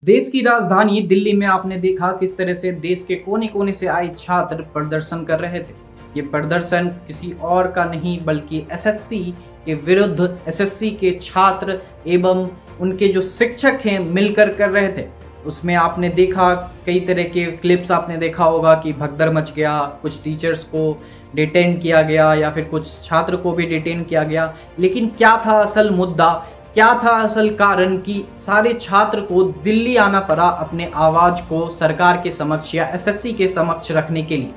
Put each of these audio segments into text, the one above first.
देश की राजधानी दिल्ली में आपने देखा किस तरह से देश के कोने कोने से आए छात्र प्रदर्शन कर रहे थे। ये प्रदर्शन किसी और का नहीं बल्कि एसएससी के विरुद्ध एसएससी के छात्र एवं उनके जो शिक्षक हैं मिलकर कर रहे थे। उसमें आपने देखा कई तरह के क्लिप्स आपने देखा होगा कि भगदड़ मच गया, कुछ टीचर्स को डिटेन किया गया या फिर कुछ छात्र को भी डिटेन किया गया। लेकिन क्या था असल मुद्दा, क्या था असल कारण कि सारे छात्र को दिल्ली आना पड़ा अपने आवाज को सरकार के समक्ष या एसएससी के समक्ष रखने के लिए।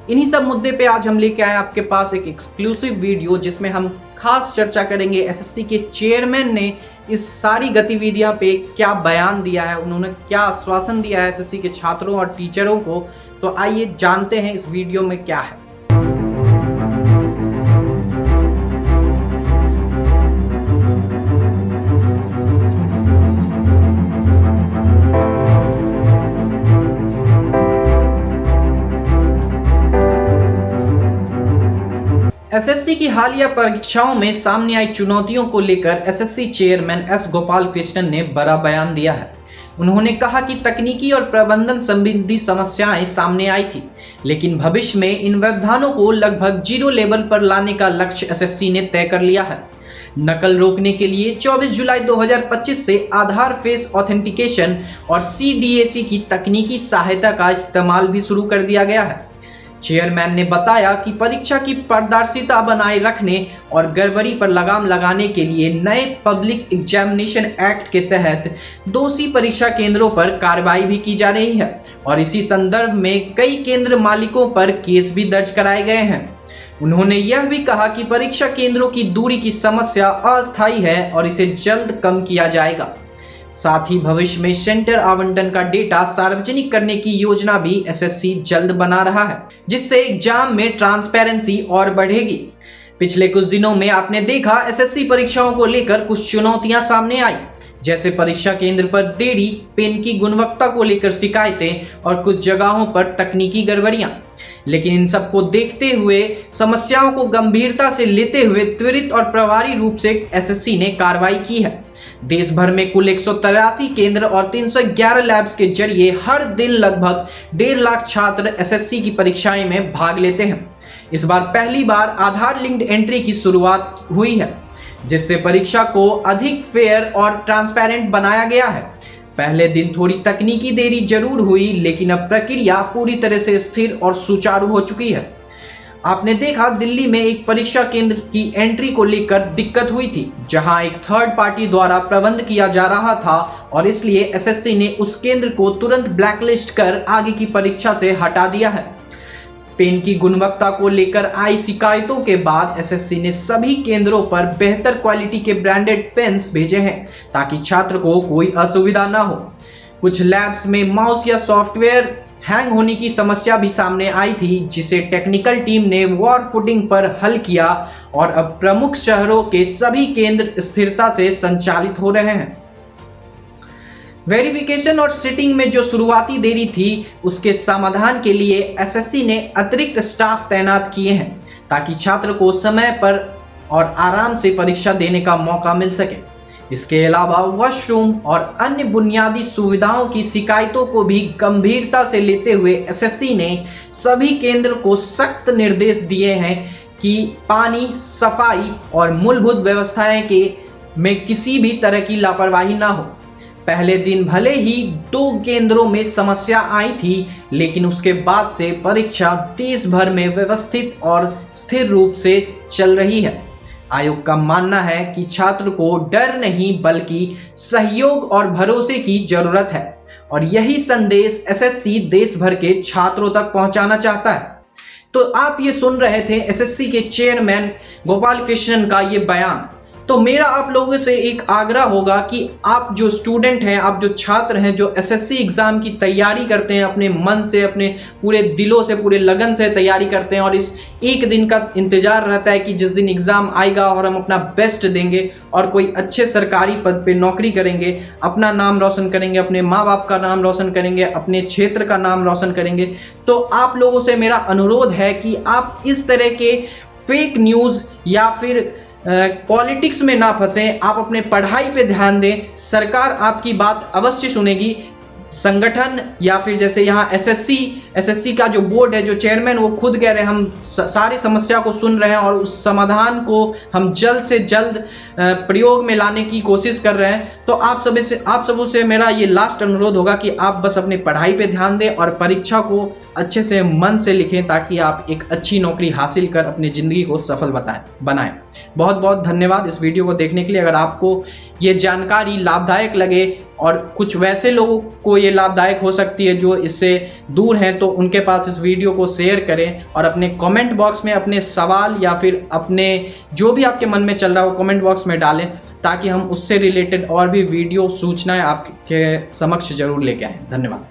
इन्हीं सब मुद्दे पे आज हम लेके आए आपके पास एक एक्सक्लूसिव वीडियो जिसमें हम खास चर्चा करेंगे एसएससी के चेयरमैन ने इस सारी गतिविधियां पे क्या बयान दिया है, उन्होंने क्या आश्वासन दिया है एसएससी के छात्रों और टीचरों को। तो आइए जानते हैं इस वीडियो में क्या है। एसएससी की हालिया परीक्षाओं में सामने आई चुनौतियों को लेकर SSC chairman S Gopal Krishnan ने बड़ा बयान दिया है। उन्होंने कहा कि तकनीकी और प्रबंधन संबंधी समस्याएं सामने आई थी, लेकिन भविष्य में इन व्यवधानों को लगभग जीरो लेवल पर लाने का लक्ष्य एसएससी ने तय कर लिया है। नकल रोकने के लिए 24 जुलाई 2025 से आधार फेस ऑथेंटिकेशन और सीडीएसी की तकनीकी सहायता का इस्तेमाल भी शुरू कर दिया गया है। चेयरमैन ने बताया कि परीक्षा की पारदर्शिता बनाए रखने और गड़बड़ी पर लगाम लगाने के लिए नए पब्लिक एग्जामिनेशन एक्ट के तहत दोषी परीक्षा केंद्रों पर कार्रवाई भी की जा रही है और इसी संदर्भ में कई केंद्र मालिकों पर केस भी दर्ज कराए गए हैं। उन्होंने यह भी कहा कि परीक्षा केंद्रों की दूरी की समस्या अस्थायी है और इसे जल्द कम किया जाएगा। साथ ही भविष्य में सेंटर आवंटन का डेटा सार्वजनिक करने की योजना भी एसएससी जल्द बना रहा है, जिससे एग्जाम में ट्रांसपेरेंसी और बढ़ेगी। पिछले कुछ दिनों में आपने देखा एसएससी परीक्षाओं को लेकर कुछ चुनौतियां सामने आई, जैसे परीक्षा केंद्र पर देरी, पेन की गुणवत्ता को लेकर शिकायतें और कुछ जगहों पर तकनीकी गड़बड़ियां। लेकिन इन सबको देखते हुए, समस्याओं को गंभीरता से लेते हुए त्वरित और प्रभावी रूप से एसएससी ने कार्रवाई की है। देश भर में कुल 183 केंद्र और 311 लैब्स के जरिए हर दिन लगभग 1.5 लाख छात्र एसएससी की परीक्षाएं में भाग लेते हैं। इस बार पहली बार आधार लिंक्ड एंट्री की शुरुआत हुई है, जिससे परीक्षा को अधिक फेयर और ट्रांसपेरेंट बनाया गया है। पहले दिन थोड़ी तकनीकी देरी जरूर हुई, लेकिन अब प्रक्रिया पूरी तरह से स्थिर और सुचारू हो चुकी है। आपने देखा दिल्ली में एक परीक्षा केंद्र की एंट्री को लेकर दिक्कत हुई थी, जहां एक थर्ड पार्टी द्वारा प्रबंध किया जा रहा था और इसलिए एसएससी ने उस केंद्र को तुरंत ब्लैकलिस्ट कर आगे की परीक्षा से हटा दिया है। पेन की गुणवत्ता को लेकर आई शिकायतों के बाद एसएससी ने सभी केंद्रों पर बेहतर क्वालिटी के ब्रांडेड पेन्स भेजे हैं ताकि छात्र को कोई असुविधा ना हो। कुछ लैब्स में माउस या सॉफ्टवेयर हैंग होने की समस्या भी सामने आई थी, जिसे टेक्निकल टीम ने वॉर फुटिंग पर हल किया और अब प्रमुख शहरों के सभी केंद्र स्थिरता से संचालित हो रहे हैं। वेरिफिकेशन और सीटिंग में जो शुरुआती देरी थी, उसके समाधान के लिए एसएससी ने अतिरिक्त स्टाफ तैनात किए हैं ताकि छात्र को समय पर और आराम से परीक्षा देने का मौका मिल सके। इसके अलावा वॉशरूम और अन्य बुनियादी सुविधाओं की शिकायतों को भी गंभीरता से लेते हुए एसएससी ने सभी केंद्र को सख्त निर्देश दिए हैं कि पानी, सफाई और मूलभूत व्यवस्थाएं के में किसी भी तरह की लापरवाही ना हो। पहले दिन भले ही 2 केंद्रों में समस्या आई थी, लेकिन उसके बाद से परीक्षा देश भर में व्यवस्थित और स्थिर रूप से चल रही है। आयोग का मानना है कि छात्र को डर नहीं बल्कि सहयोग और भरोसे की जरूरत है और यही संदेश एसएससी देश भर के छात्रों तक पहुंचाना चाहता है। तो आप ये सुन रहे थे एसएससी के चेयरमैन गोपाल कृष्णन का ये बयान। तो मेरा आप लोगों से एक आग्रह होगा कि आप जो स्टूडेंट हैं, आप जो छात्र हैं, जो एसएससी एग्ज़ाम की तैयारी करते हैं, अपने मन से, अपने पूरे दिलों से, पूरे लगन से तैयारी करते हैं और इस एक दिन का इंतज़ार रहता है कि जिस दिन एग्ज़ाम आएगा और हम अपना बेस्ट देंगे और कोई अच्छे सरकारी पद पे नौकरी करेंगे, अपना नाम रोशन करेंगे, अपने माँ बाप का नाम रोशन करेंगे, अपने क्षेत्र का नाम रोशन करेंगे। तो आप लोगों से मेरा अनुरोध है कि आप इस तरह के फेक न्यूज़ या फिर पॉलिटिक्स में ना फंसें, आप अपने पढ़ाई पे ध्यान दें। सरकार आपकी बात अवश्य सुनेगी। संगठन या फिर जैसे यहाँ एसएससी का जो बोर्ड है, जो चेयरमैन, वो खुद कह रहे हैं हम सारी समस्या को सुन रहे हैं और उस समाधान को हम जल्द से जल्द प्रयोग में लाने की कोशिश कर रहे हैं। तो आप सबों से मेरा ये लास्ट अनुरोध होगा कि आप बस अपनी पढ़ाई पे ध्यान दें और परीक्षा को अच्छे से मन से लिखें, ताकि आप एक अच्छी नौकरी हासिल कर अपनी ज़िंदगी को सफल बनाएं। बहुत बहुत धन्यवाद इस वीडियो को देखने के लिए। अगर आपको ये जानकारी लाभदायक लगे और कुछ वैसे लोगों को ये लाभदायक हो सकती है जो इससे दूर हैं, तो उनके पास इस वीडियो को शेयर करें और अपने कमेंट बॉक्स में अपने सवाल या फिर अपने जो भी आपके मन में चल रहा हो कमेंट बॉक्स में डालें, ताकि हम उससे रिलेटेड और भी वीडियो सूचनाएं आपके समक्ष जरूर लेके आएँ। धन्यवाद।